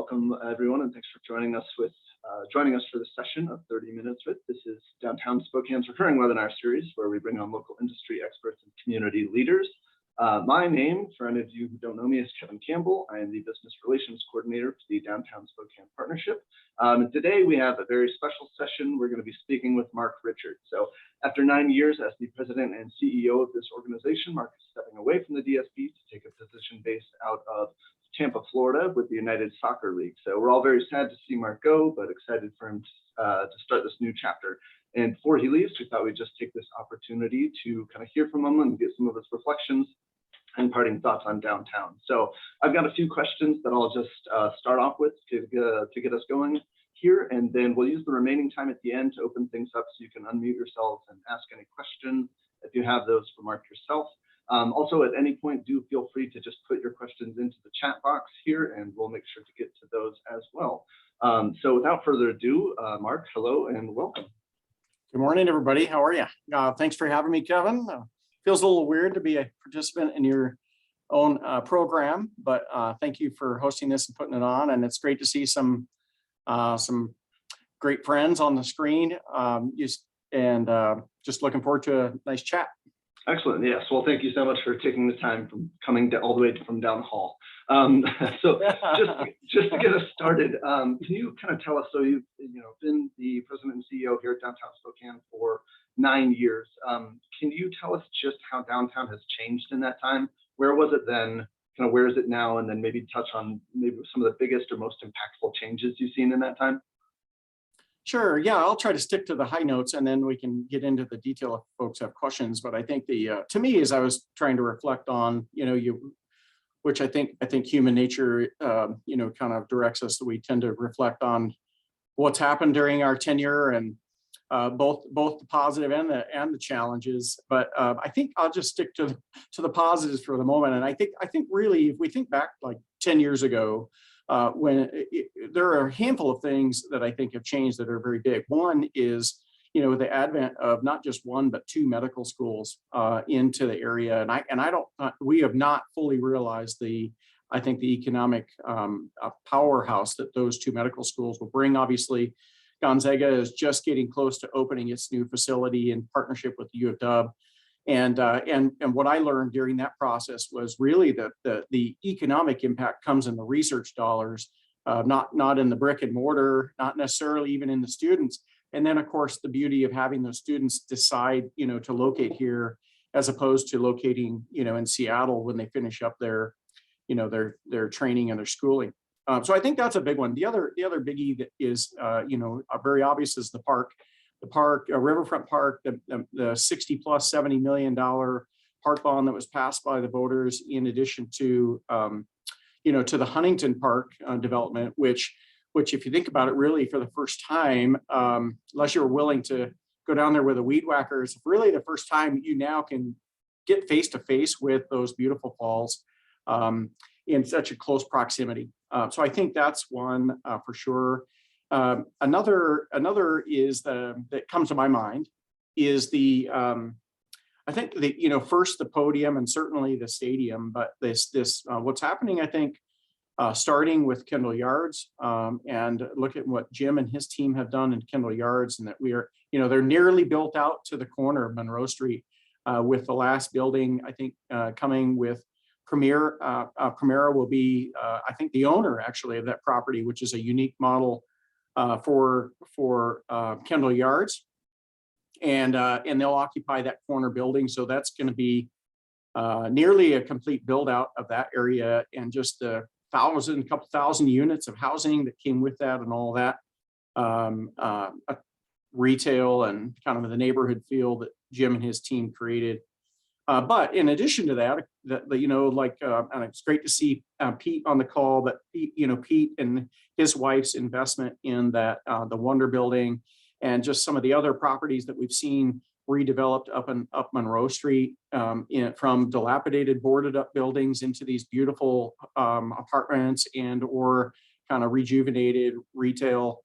welcome everyone, and thanks for joining us for this session of 30 Minutes with. This is Downtown Spokane's recurring webinar series where we bring on local industry experts and community leaders. My name, for any of you who don't know me, is Kevin Campbell. I am the Business Relations Coordinator for the Downtown Spokane Partnership. And today we have a very special session. We're going to be speaking with Mark Richards. So after 9 years as the President and CEO of this organization, Mark is stepping away from the DSP to take a position based out of Tampa, Florida with the United Soccer League. So we're all very sad to see Mark go, but excited for him to start this new chapter. And before he leaves, we thought we'd just take this opportunity to kind of hear from him and get some of his reflections and parting thoughts on downtown. So I've got a few questions that I'll just start off with to get us going here, and then we'll use the remaining time at the end to open things up so you can unmute yourselves and ask any questions if you have those for Mark yourself. Also, at any point, do feel free to just put your questions into the chat box here, and we'll make sure to get to those as well. So without further ado, Mark, hello and welcome. Good morning, everybody. How are you? Thanks for having me, Kevin. Feels a little weird to be a participant in your own program, but thank you for hosting this and putting it on. And it's great to see some great friends on the screen, and just looking forward to a nice chat. Excellent. Yes. Well, thank you so much for taking the time from coming all the way from down the hall. So just to get us started, can you kind of tell us, so you've been the president and CEO here at Downtown Spokane for 9 years. Can you tell us just how downtown has changed in that time? Where was it then? Kind of where is it now? And then maybe touch on maybe some of the biggest or most impactful changes you've seen in that time. Sure. Yeah, I'll try to stick to the high notes, and then we can get into the detail if folks have questions. But I think to me, as I was trying to reflect on, which I think human nature, kind of directs us, that we tend to reflect on what's happened during our tenure, and both the positive and the challenges. But I think I'll just stick to the positives for the moment. And I think really, if we think back like 10 years ago, there are a handful of things that I think have changed that are very big. One is, the advent of not just one but two medical schools into the area, and we have not fully realized the economic powerhouse that those two medical schools will bring. Obviously, Gonzaga is just getting close to opening its new facility in partnership with the U of W. And what I learned during that process was really that the economic impact comes in the research dollars, not in the brick and mortar, not necessarily even in the students. And then, of course, the beauty of having those students decide, to locate here as opposed to locating, in Seattle when they finish up their training and their schooling. So I think that's a big one. The other biggie that is, very obvious is the park. The park, Riverfront Park, the $60+ $70 million park bond that was passed by the voters, in addition to, to the Huntington Park development, which if you think about it, really for the first time, unless you're willing to go down there with a weed whacker, it's really the first time you now can get face to face with those beautiful falls in such a close proximity. So I think that's one for sure. Another is that comes to my mind is I think first the podium and certainly the stadium, but this what's happening, I think, starting with Kendall Yards, and look at what Jim and his team have done in Kendall Yards, and that we are, they're nearly built out to the corner of Monroe Street, with the last building, I think, coming with Premier. Primera will be, I think, the owner actually of that property, which is a unique model for Kendall Yards, and they'll occupy that corner building. So that's going to be nearly a complete build out of that area, and just the couple thousand units of housing that came with that, and all that retail and kind of the neighborhood feel that Jim and his team created. But in addition to that, and it's great to see Pete on the call, but Pete and his wife's investment in that, the Wonder Building, and just some of the other properties that we've seen redeveloped up Monroe Street, from dilapidated boarded up buildings into these beautiful apartments or kind of rejuvenated retail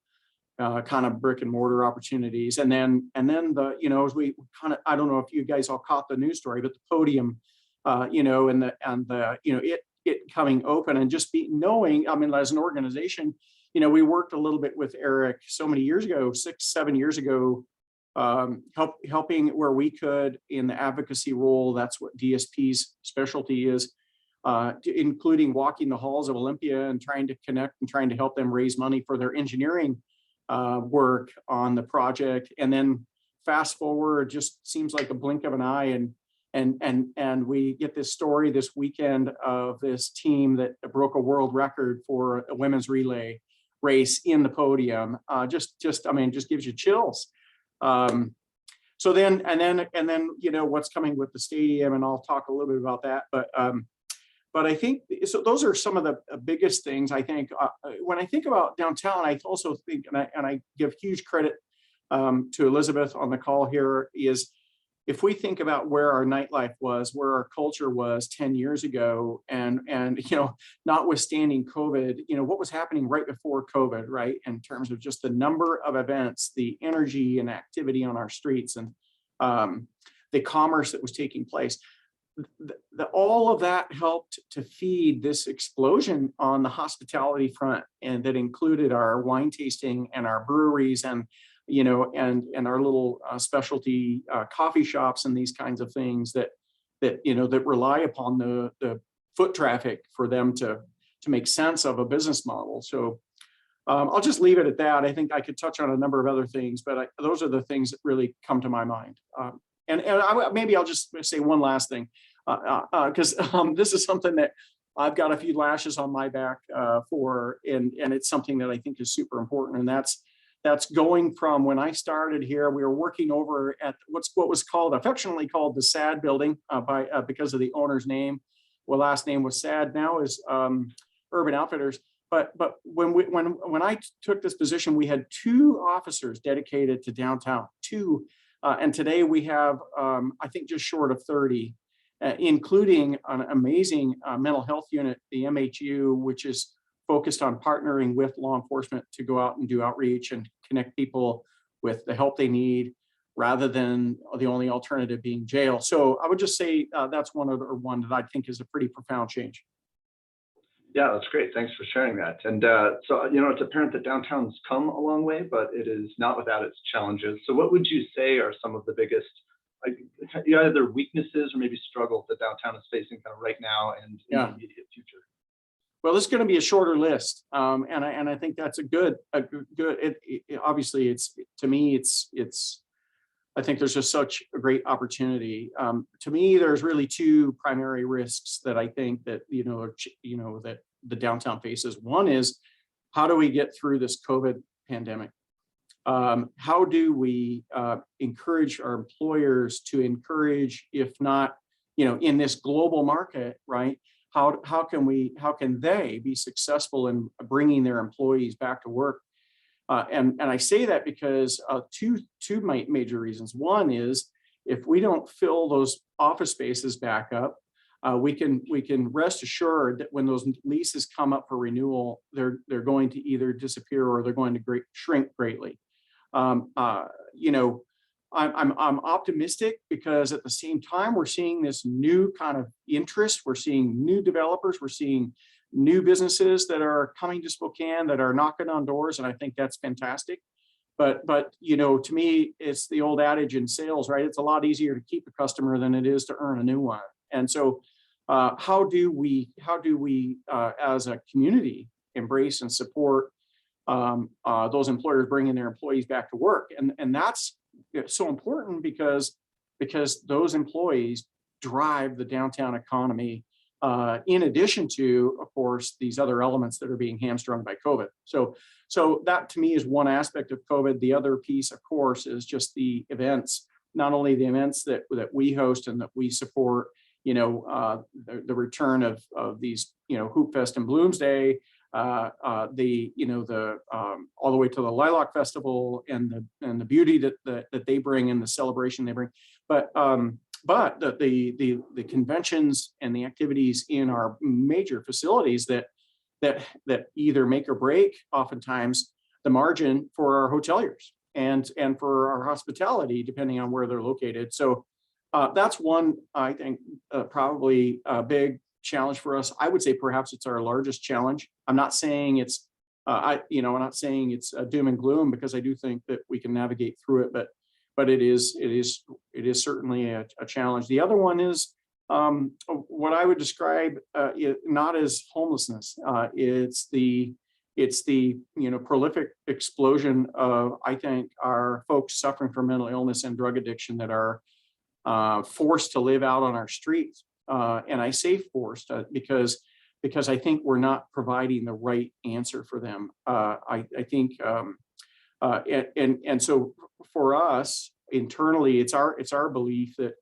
kind of brick and mortar opportunities. And then as we kind of, I don't know if you guys all caught the news story, but the podium, it it coming open and just knowing, I mean, as an organization, we worked a little bit with Eric so many years ago, 6-7 years ago, helping where we could in the advocacy role. That's what DSP's specialty is, including walking the halls of Olympia and trying to connect and trying to help them raise money for their engineering work on the project. And then fast forward, just seems like a blink of an eye, and we get this story this weekend of this team that broke a world record for a women's relay race in the podium. Just gives you chills. So then what's coming with the stadium, and I'll talk a little bit about that. But I think so. Those are some of the biggest things. I think when I think about downtown, I also think, and I give huge credit to Elizabeth on the call here, is if we think about where our nightlife was, where our culture was 10 years ago, and notwithstanding COVID, what was happening right before COVID, right? In terms of just the number of events, the energy and activity on our streets, and the commerce that was taking place. All of that helped to feed this explosion on the hospitality front, and that included our wine tasting and our breweries and our little specialty coffee shops and these kinds of things that rely upon the foot traffic for them to make sense of a business model. So I'll just leave it at that. I think I could touch on a number of other things, but those are the things that really come to my mind. Maybe I'll just say one last thing, because this is something that I've got a few lashes on my back for, and it's something that I think is super important, and that's going from when I started here. We were working over at what was affectionately called the SAD building because of the owner's name. Well, last name was SAD, now is Urban Outfitters. But when I took this position, we had 2 officers dedicated to downtown, 2, and today we have I think just short of 30, including an amazing mental health unit, the MHU, which is focused on partnering with law enforcement to go out and do outreach and connect people with the help they need, rather than the only alternative being jail. So I would just say that's one that I think is a pretty profound change. Yeah, that's great. Thanks for sharing that. And so, it's apparent that downtown's come a long way, but it is not without its challenges. So what would you say are some of the biggest, either weaknesses or maybe struggles that downtown is facing kind of right now and in the immediate future? Well, this is going to be a shorter list, and I think that's a good. Obviously, to me, I think there's just such a great opportunity. To me, there's really 2 primary risks that I think that that the downtown faces. One is, how do we get through this COVID pandemic? How do we encourage our employers to encourage, if not, in this global market, right? How can they be successful in bringing their employees back to work? And I say that because two major reasons. One is, if we don't fill those office spaces back up, we can rest assured that when those leases come up for renewal, they're going to either disappear or they're going to shrink greatly. I'm optimistic because at the same time, we're seeing this new kind of interest. We're seeing new developers. We're seeing new businesses that are coming to Spokane, that are knocking on doors, and I think that's fantastic. But to me, it's the old adage in sales, right? It's a lot easier to keep a customer than it is to earn a new one. And so, how do we as a community embrace and support those employers bringing their employees back to work? And that's so important because those employees drive the downtown economy, in addition to, of course, these other elements that are being hamstrung by COVID. So that to me is one aspect of COVID. The other piece, of course, is just the events, not only the events that we host and that we support, the return of these, Hoop Fest and Bloomsday, all the way to the Lilac Festival and the beauty that they bring and the celebration they bring, but the conventions and the activities in our major facilities that either make or break oftentimes the margin for our hoteliers and for our hospitality, depending on where they're located. So that's one, I think, probably a big challenge for us. I would say perhaps it's our largest challenge. I'm not saying it's I'm not saying it's doom and gloom, because I do think that we can navigate through it, but it is certainly a challenge. The other one is what I would describe not as homelessness. It's the prolific explosion of, I think, our folks suffering from mental illness and drug addiction that are forced to live out on our streets. And I say forced because I think we're not providing the right answer for them. I think, and so for us internally, it's our belief that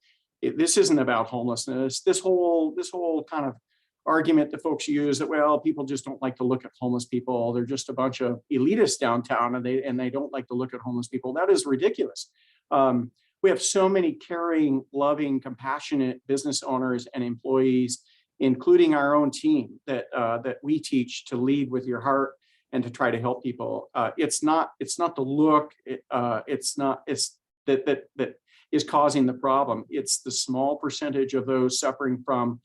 this isn't about homelessness. This whole kind of argument that folks use that, well, people just don't like to look at homeless people. They're just a bunch of elitists downtown, and they don't like to look at homeless people. That is ridiculous. We have so many caring, loving, compassionate business owners and employees, including our own team, that we teach to lead with your heart and to try to help people. It's not the look. It's that is causing the problem. It's the small percentage of those suffering from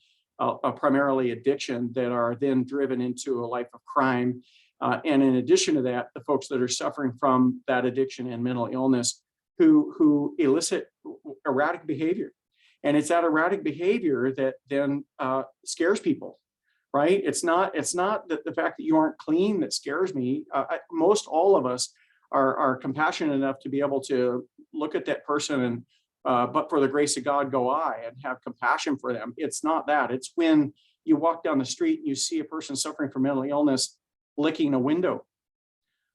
primarily addiction that are then driven into a life of crime. And in addition to that, the folks that are suffering from that addiction and mental illness who elicit erratic behavior. And it's that erratic behavior that then scares people, right? It's not the fact that you aren't clean that scares me. Most all of us are compassionate enough to be able to look at that person and but for the grace of God go I, and have compassion for them. It's not that. It's when you walk down the street and you see a person suffering from mental illness licking a window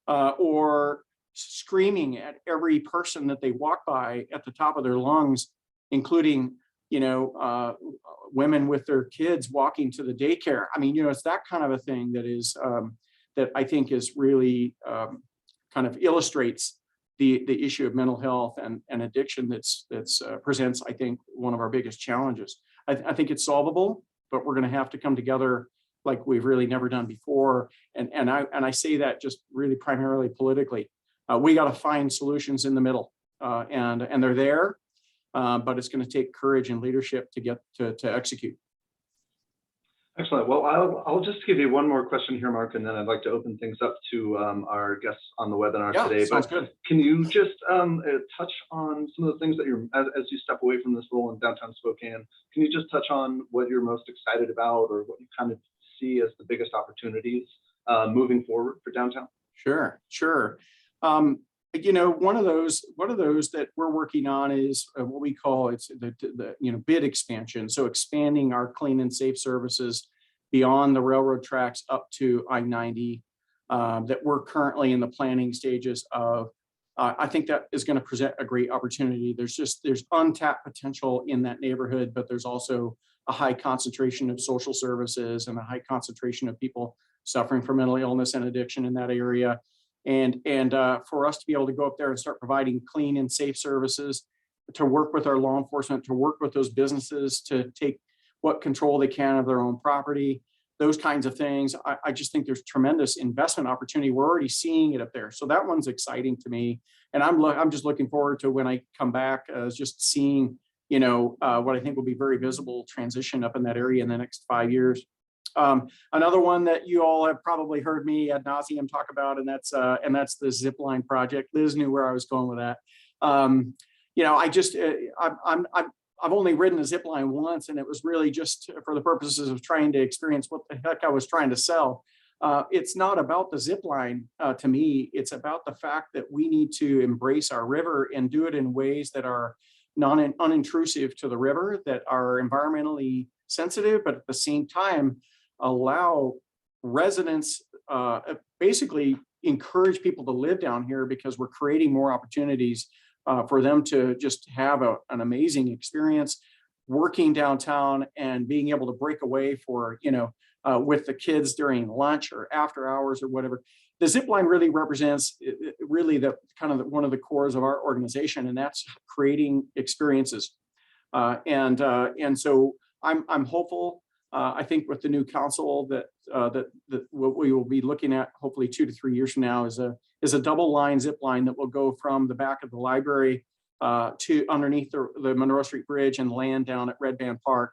or screaming at every person that they walk by at the top of their lungs, including women with their kids walking to the daycare. I mean, it's that kind of a thing that is that I think is really kind of illustrates the issue of mental health and addiction that's presents, I think, one of our biggest challenges. I think it's solvable, but we're going to have to come together like we've really never done before. And I say that just really primarily politically. We got to find solutions in the middle, and they're there, but it's going to take courage and leadership to get to execute. Excellent. Well, I'll just give you one more question here, Mark, and then I'd like to open things up to our guests on the webinar today. Sounds but good. Can you just touch on some of the things that as you step away from this role in downtown Spokane, can you just touch on what you're most excited about, or what you kind of see as the biggest opportunities moving forward for downtown? Sure. One of those that we're working on is what we call the bid expansion. So expanding our clean and safe services beyond the railroad tracks up to I-90 that we're currently in the planning stages of. I think that is going to present a great opportunity. There's untapped potential in that neighborhood, but there's also a high concentration of social services and a high concentration of people suffering from mental illness and addiction in that area. And for us to be able to go up there and start providing clean and safe services, to work with our law enforcement, to work with those businesses to take what control they can of their own property, those kinds of things. I just think there's tremendous investment opportunity. We're already seeing it up there. So that one's exciting to me. And I'm just looking forward to when I come back, just seeing, what I think will be very visible transition up in that area in the next 5 years. Another one that you all have probably heard me ad nauseum talk about, and that's the zip line project. Liz knew where I was going with that. I've only ridden a zip line once, and it was really just for the purposes of trying to experience what the heck I was trying to sell. It's not about the zip line to me. It's about the fact that we need to embrace our river and do it in ways that are unintrusive to the river, that are environmentally sensitive, but at the same time allow residents, basically encourage people to live down here, because we're creating more opportunities for them to just have an amazing experience working downtown and being able to break away for, with the kids during lunch or after hours or whatever. The zip line really represents really the kind of one of the cores of our organization, and that's creating experiences. And so I'm hopeful. I think with the new council that what we will be looking at hopefully 2 to 3 years from now is a double line zip line that will go from the back of the library to underneath the Monroe Street Bridge and land down at Red Band Park.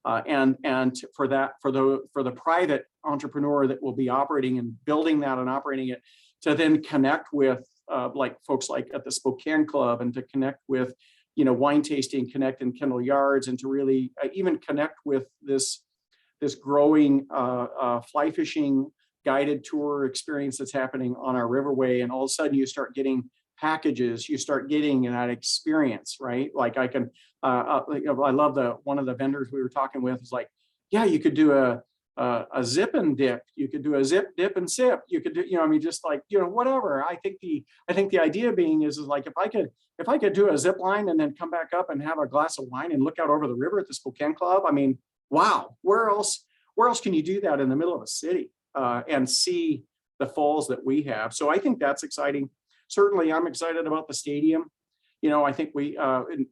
And for the private entrepreneur that will be operating and building that and operating it, to then connect with like folks like at the Spokane Club, and to connect with, wine tasting, connect in Kendall Yards, and to really even connect with this growing fly fishing guided tour experience that's happening on our riverway. And all of a sudden you start getting packages, you start getting that experience, right? Like I can, I love one of the vendors we were talking with is like, yeah, you could do a zip and dip, you could do a zip, dip and sip, you could do, just like, whatever. I think the idea being is like, if I could do a zip line and then come back up and have a glass of wine and look out over the river at the Spokane Club, I mean, wow, where else can you do that in the middle of a city and see the falls that we have? So I think that's exciting. Certainly, I'm excited about the stadium. I think we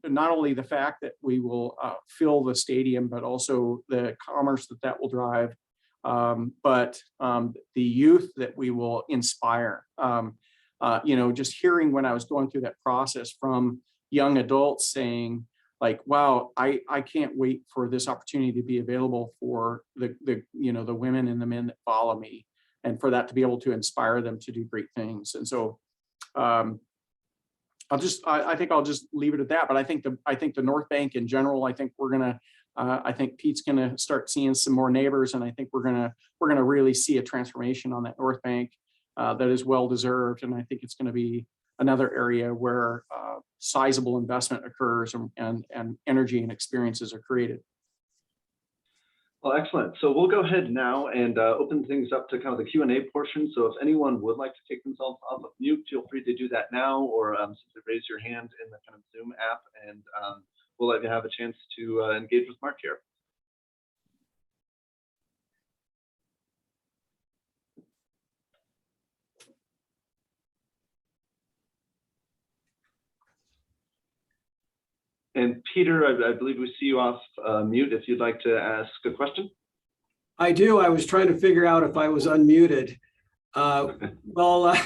not only the fact that we will fill the stadium, but also the commerce that will drive, but the youth that we will inspire. Just hearing when I was going through that process from young adults saying, like, wow, I can't wait for this opportunity to be available for the women and the men that follow me, and for that to be able to inspire them to do great things. And so I think I'll just leave it at that. But I think the North Bank in general, I think I think Pete's gonna start seeing some more neighbors, and I think we're gonna really see a transformation on that North Bank that is well deserved. And I think it's gonna be another area where sizable investment occurs and energy and experiences are created. Well, excellent. So we'll go ahead now and open things up to kind of the Q&A portion. So if anyone would like to take themselves off of mute, feel free to do that now, or simply raise your hand in the kind of Zoom app, and we'll let you have a chance to engage with Mark here. And Peter, I believe we see you off mute if you'd like to ask a question. I do. I was trying to figure out if I was unmuted. Well,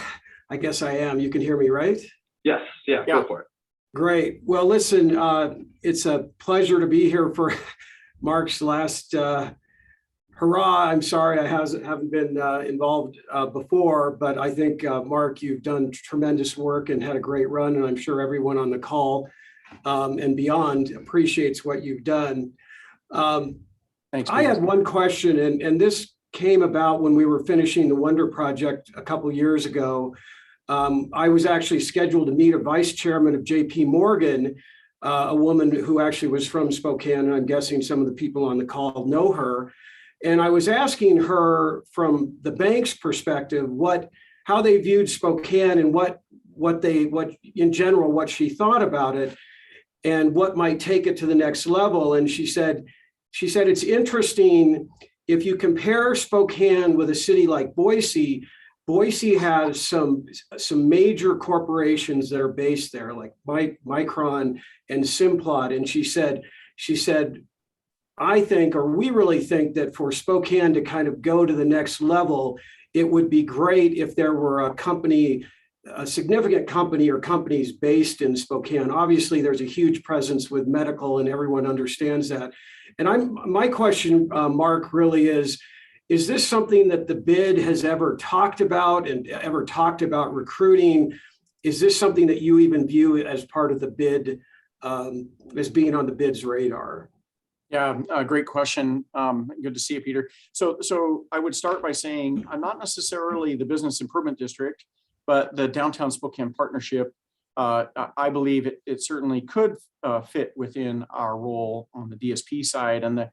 I guess I am. You can hear me, right? Yes. Yeah. Go for it. Great. Well, listen, it's a pleasure to be here for Mark's last hurrah. I'm sorry I haven't been involved before, but I think, Mark, you've done tremendous work and had a great run, and I'm sure everyone on the call and beyond appreciates what you've done. Thanks. I had one question, and this came about when we were finishing the Wonder Project a couple of years ago. I was actually scheduled to meet a vice chairman of JP Morgan, a woman who actually was from Spokane, and I'm guessing some of the people on the call know her. And I was asking her from the bank's perspective, how they viewed Spokane and what in general, what she thought about it and what might take it to the next level. And she said, it's interesting, if you compare Spokane with a city like Boise, Boise has some major corporations that are based there, like Micron and Simplot. And she said, I think, or we really think that for Spokane to kind of go to the next level, it would be great if there were a significant company or companies based in Spokane. Obviously, there's a huge presence with medical, and everyone understands that. And my question, Mark, really is this something that the bid has ever talked about and ever talked about recruiting? Is this something that you even view as part of the bid, as being on the bid's radar? Yeah, great question. Good to see you, Peter. So I would start by saying I'm not necessarily the business improvement district, but the Downtown Spokane Partnership. I believe it certainly could fit within our role on the DSP side. And the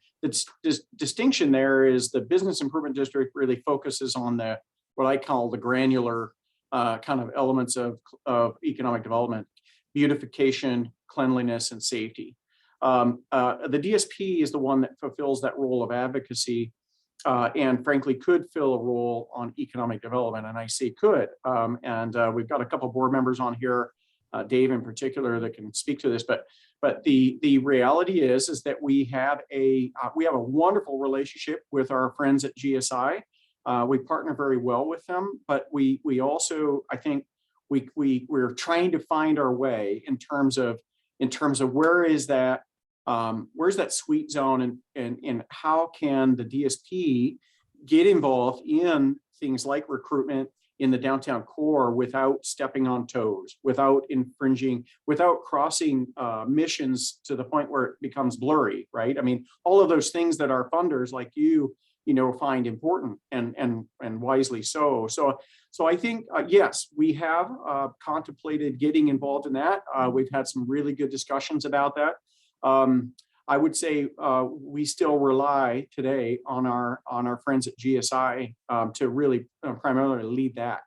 distinction there is the business improvement district really focuses on what I call the granular kind of elements of economic development: beautification, cleanliness, and safety. The DSP is the one that fulfills that role of advocacy, and frankly could fill a role on economic development. And I say could, and we've got a couple of board members on here, Dave in particular, that can speak to this. But the reality is that we have a wonderful relationship with our friends at GSI. We partner very well with them, but we also, I think, we're trying to find our way in terms of where is that where's that sweet zone, and how can the DSP get involved in things like recruitment in the downtown core without stepping on toes, without infringing, without crossing missions to the point where it becomes blurry, right? I mean, all of those things that our funders like you find important, and wisely so. So I think, yes, we have contemplated getting involved in that. We've had some really good discussions about that. I would say we still rely today on our friends at GSI to really primarily lead that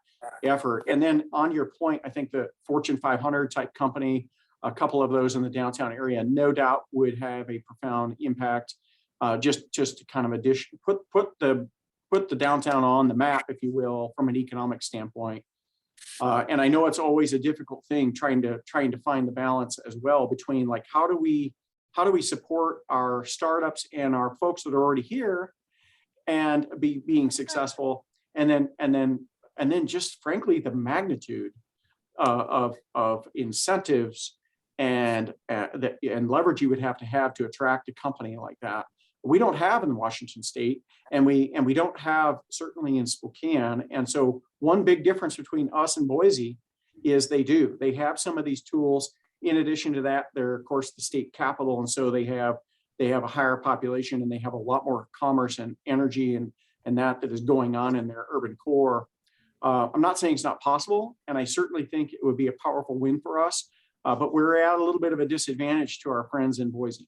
effort. And then on your point, I think the Fortune 500 type company, a couple of those in the downtown area, no doubt would have a profound impact. Just to kind of put the downtown on the map, if you will, from an economic standpoint. And I know it's always a difficult thing trying to find the balance as well between, like, how do we support our startups and our folks that are already here and being successful, and then just frankly the magnitude of incentives and leverage you would have to attract a company like that. We don't have in Washington State, and we don't have certainly in Spokane. And so one big difference between us and Boise is they have some of these tools. In addition to that, they're of course the state capital, and so they have a higher population, and they have a lot more commerce and energy and that is going on in their urban core. I'm not saying it's not possible, and I certainly think it would be a powerful win for us, but we're at a little bit of a disadvantage to our friends in Boise.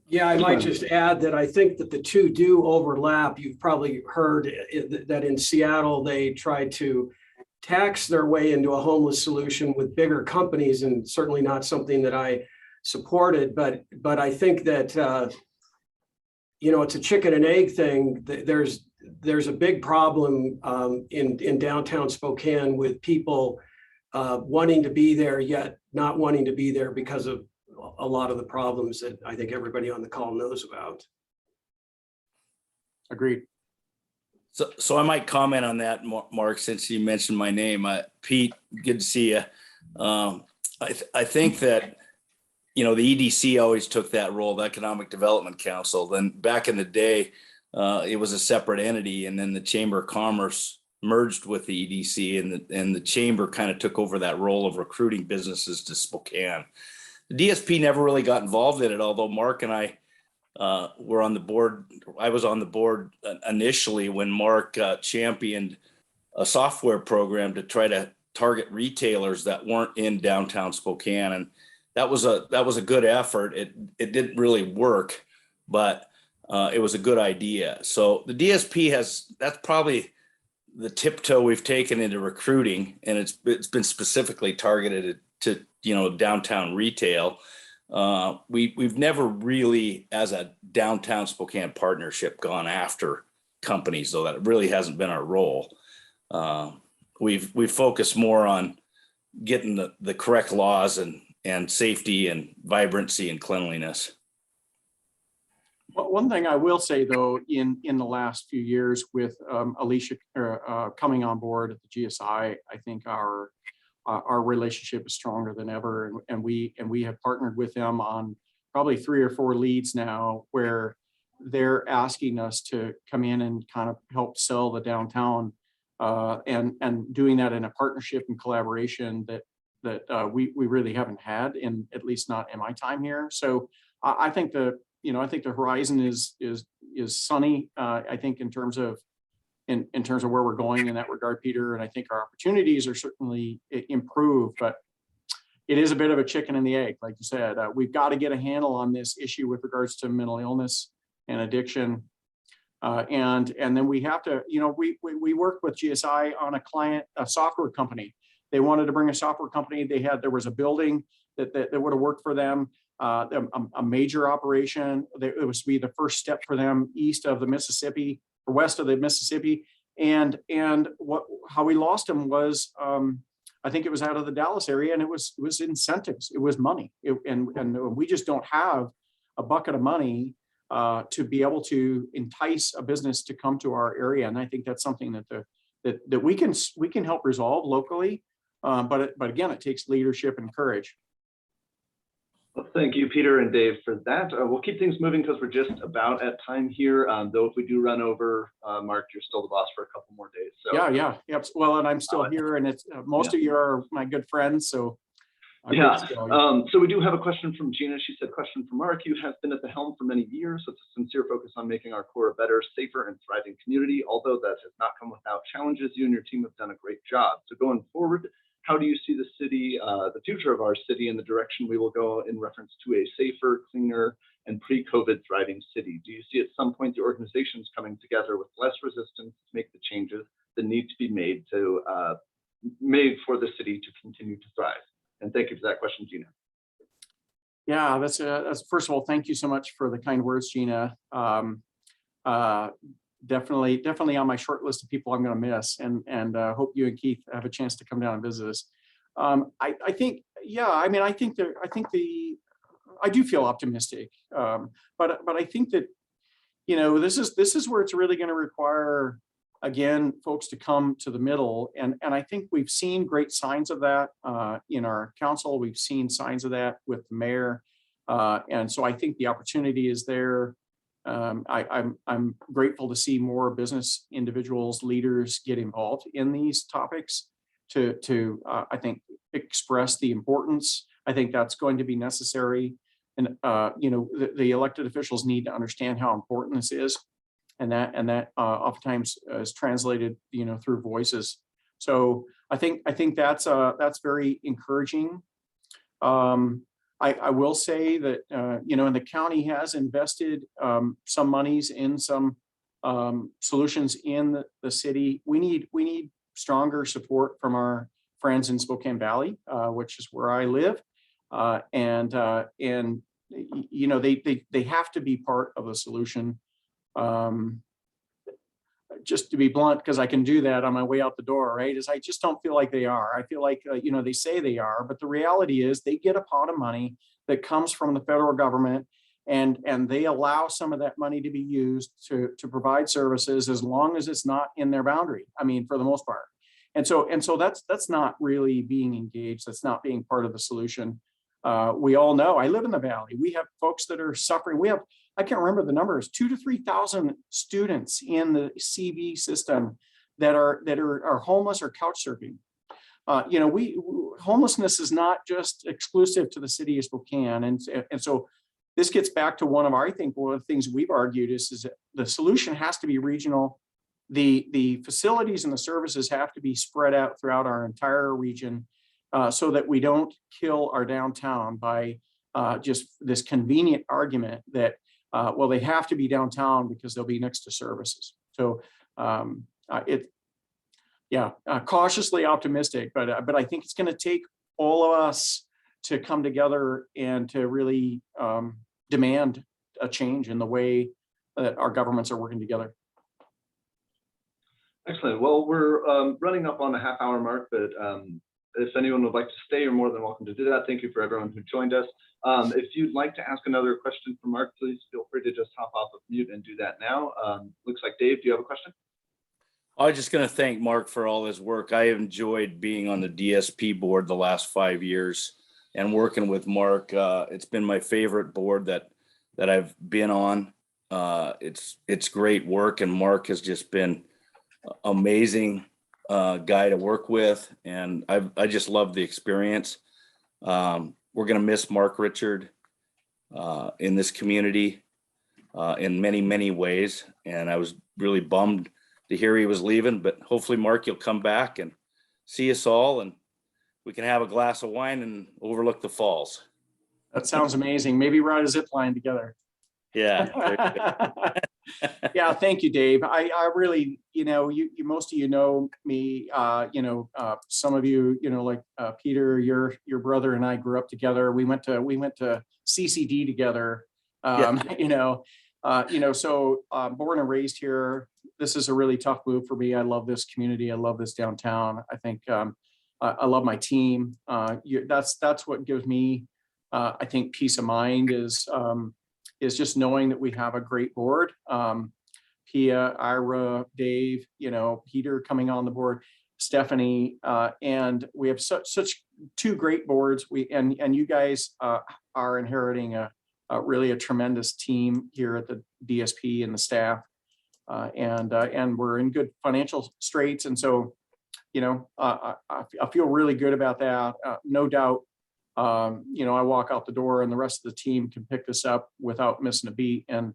Yeah, I might just add that I think that the two do overlap. You've probably heard that in Seattle, they tried to tax their way into a homeless solution with bigger companies, and certainly not something that I supported. But I think that, it's a chicken and egg thing. There's a big problem in downtown Spokane with people wanting to be there, yet not wanting to be there because of a lot of the problems that I think everybody on the call knows about. Agreed. So I might comment on that, Mark, since you mentioned my name. Pete, good to see you. I think that, the EDC always took that role, the Economic Development Council. Then back in the day, it was a separate entity, and then the Chamber of Commerce merged with the EDC, and the Chamber kind of took over that role of recruiting businesses to Spokane. The DSP never really got involved in it, although Mark and I were on the board. I was on the board initially when Mark championed a software program to try to target retailers that weren't in downtown Spokane, and that was a good effort. It didn't really work, but it was a good idea. So the DSP that's probably the tiptoe we've taken into recruiting, and it's been specifically targeted to downtown retail. We've never really, as a downtown Spokane partnership, gone after companies, though that really hasn't been our role. We've focused more on getting the correct laws and safety and vibrancy and cleanliness. Well, one thing I will say, though, in the last few years with Alicia coming on board at the GSI, I think our relationship is stronger than ever, and we have partnered with them on probably 3 or 4 leads now, where they're asking us to come in and kind of help sell the downtown, and doing that in a partnership and collaboration that we really haven't had, in at least not in my time here. So I think the horizon is sunny. I think in terms of where we're going in that regard, Peter, and I think our opportunities are certainly improved, but it is a bit of a chicken and the egg, like you said. We've got to get a handle on this issue with regards to mental illness and addiction, and then we have to, we worked with GSI on a software company. They wanted to bring a software company. There was a building that would have worked for them. A major operation. It was to be the first step for them east of the Mississippi or west of the Mississippi. And how we lost them was, I think it was out of the Dallas area, and it was incentives. It was money. And we just don't have a bucket of money to be able to entice a business to come to our area. And I think that's something that we can help resolve locally. But again, it takes leadership and courage. Well, thank you, Peter and Dave, for that. We'll keep things moving because we're just about at time here. Though if we do run over, Mark, you're still the boss for a couple more days. So Yep. Well, and I'm still here, and it's most of you are my good friends, so yeah. So we do have a question from Gina. She said, question for Mark. You have been at the helm for many years. It's a sincere focus on making our core a better, safer, and thriving community. Although that has not come without challenges, you and your team have done a great job. So going forward, how do you see the city, the future of our city, and the direction we will go in reference to a safer, cleaner, and pre-COVID thriving city? Do you see at some point the organizations coming together with less resistance to make the changes that need to be made for the city to continue to thrive? And thank you for that question, Gina. Yeah, that's first of all, thank you so much for the kind words, Gina. Definitely on my short list of people I'm going to miss, and hope you and Keith have a chance to come down and visit us. I think, yeah, I mean, I do feel optimistic, but I think that, you know, this is where it's really going to require, again, folks to come to the middle, and I think we've seen great signs of that in our council. We've seen signs of that with the mayor, and so I think the opportunity is there. I'm grateful to see more business individuals, leaders get involved in these topics to I think express the importance. I think that's going to be necessary, and you know, the elected officials need to understand how important this is, and that oftentimes is translated, you know, through voices. So I think that's very encouraging. I will say that, you know, and the county has invested some monies in some solutions in the city. We need stronger support from our friends in Spokane Valley, which is where I live, and you know, they have to be part of the solution. Just to be blunt, because I can do that on my way out the door, right, is I just don't feel like they are. I feel like, you know, they say they are, but the reality is they get a pot of money that comes from the federal government, and they allow some of that money to be used to provide services as long as it's not in their boundary. I mean, for the most part. And so that's not really being engaged. That's not being part of the solution. We all know, I live in the Valley. We have folks that are suffering. We have, I can't remember the numbers, 2,000 to 3,000 students in the CV system that are homeless or couch surfing. You know, homelessness is not just exclusive to the city of Spokane, and so this gets back to one of the things we've argued is that the solution has to be regional. The facilities and the services have to be spread out throughout our entire region, so that we don't kill our downtown by just this convenient argument that, well, they have to be downtown because they'll be next to services. So cautiously optimistic, but I think it's going to take all of us to come together and to really demand a change in the way that our governments are working together. Excellent. Well, we're running up on the half-hour mark, but if anyone would like to stay, you're more than welcome to do that. Thank you for everyone who joined us. If you'd like to ask another question for Mark, please feel free to just hop off of mute and do that now. Looks like Dave, do you have a question? I was just going to thank Mark for all his work. I have enjoyed being on the DSP board the last 5 years and working with Mark. It's been my favorite board that I've been on. It's great work, and Mark has just been amazing guy to work with, and I just love the experience. We're going to miss Mark Richard in this community in many ways, and I was really bummed to hear he was leaving, but hopefully, Mark, you'll come back and see us all, and we can have a glass of wine and overlook the falls. That sounds amazing. Maybe ride a zip line together. Yeah. Yeah, thank you, Dave. I really, you know, you most of you know me, you know, some of you, you know, like Peter, your brother and I grew up together. We went to CCD together. You know, so born and raised here. This is a really tough move for me. I love this community. I love this downtown. I think I love my team. That's what gives me, I think, peace of mind is just knowing that we have a great board. Pia, Ira, Dave, you know, Peter coming on the board. Stephanie, and we have such two great boards. And you guys are inheriting really a tremendous team here at the DSP and the staff, and we're in good financial straits. And so, I feel really good about that. No doubt, I walk out the door and the rest of the team can pick this up without missing a beat. And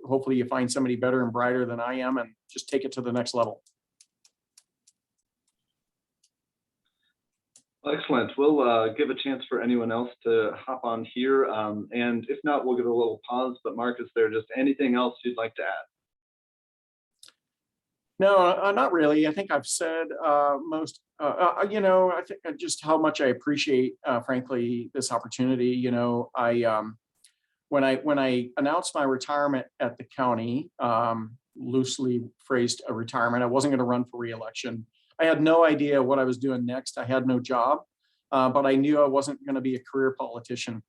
hopefully you find somebody better and brighter than I am and just take it to the next level. Excellent. We'll give a chance for anyone else to hop on here. And if not, we'll give a little pause. But Mark, is there just anything else you'd like to add? No, not really. I think I've said most, I think just how much I appreciate, frankly, this opportunity. When I announced my retirement at the county, loosely phrased a retirement, I wasn't going to run for reelection. I had no idea what I was doing next. I had no job, but I knew I wasn't going to be a career politician.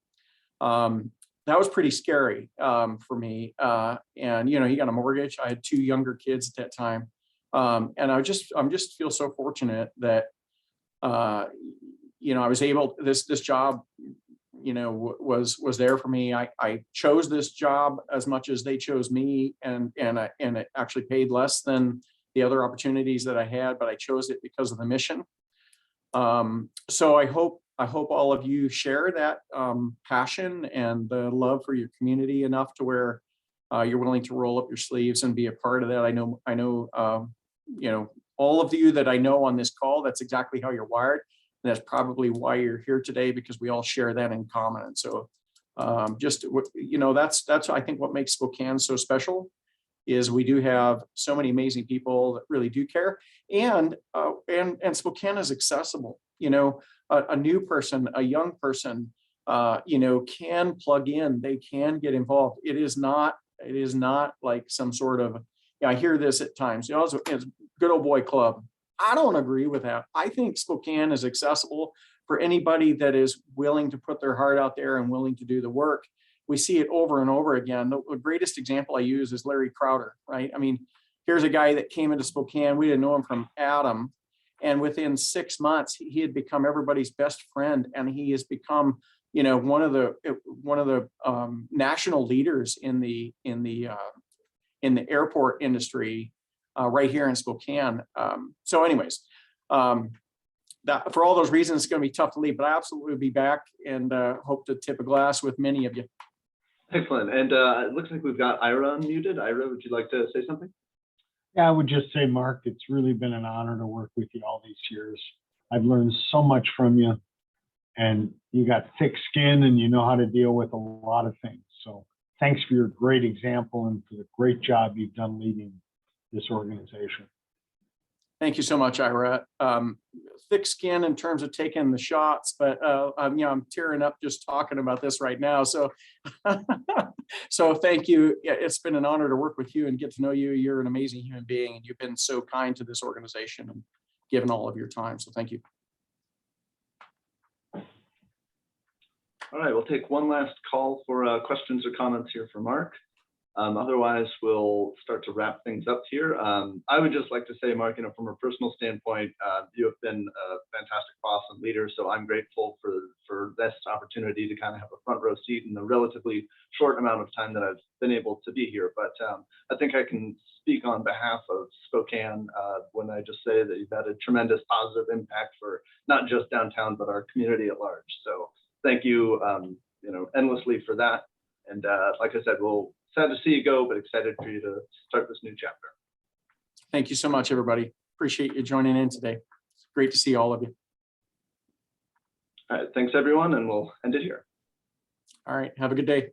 That was pretty scary for me. And you got a mortgage. I had two younger kids at that time, and I'm just feel so fortunate that I was able. This job, was there for me. I chose this job as much as they chose me, and it actually paid less than the other opportunities that I had, but I chose it because of the mission. So I hope all of you share that passion and the love for your community enough to where you're willing to roll up your sleeves and be a part of that. I know, all of you that I know on this call, that's exactly how you're wired. And that's probably why you're here today, because we all share that in common. And so that's I think what makes Spokane so special, is we do have so many amazing people that really do care, and Spokane is accessible. A new person, a young person, can plug in, they can get involved. It is not like some sort of, I hear this at times, it's good old boy club. I don't agree with that. I think Spokane is accessible for anybody that is willing to put their heart out there and willing to do the work. We see it over and over again. The greatest example I use is Larry Crowder, right? I mean, here's a guy that came into Spokane. We didn't know him from Adam. And within 6 months, he had become everybody's best friend. And he has become, one of the national leaders in the airport industry right here in Spokane. So anyways, that, for all those reasons, it's going to be tough to leave, but I absolutely will be back and hope to tip a glass with many of you. Excellent. And it looks like we've got Ira unmuted. Ira, would you like to say something? Yeah, I would just say, Mark, it's really been an honor to work with you all these years. I've learned so much from you, and you got thick skin and you know how to deal with a lot of things. So thanks for your great example and for the great job you've done leading this organization. Thank you so much, Ira. Thick skin in terms of taking the shots, but I'm tearing up just talking about this right now. So, so thank you. It's been an honor to work with you and get to know you. You're an amazing human being, and you've been so kind to this organization and given all of your time. So thank you. All right, we'll take one last call for questions or comments here for Mark. Otherwise, we'll start to wrap things up here. I would just like to say, Mark, from a personal standpoint, you have been a fantastic boss and leader. So I'm grateful for this opportunity to kind of have a front row seat in the relatively short amount of time that I've been able to be here. But I think I can speak on behalf of Spokane when I just say that you've had a tremendous positive impact for not just downtown, but our community at large. So thank you, endlessly for that. And like I said, sad to see you go, but excited for you to start this new chapter. Thank you so much, everybody. Appreciate you joining in today. It's great to see all of you. All right, thanks everyone, and we'll end it here. All right, have a good day.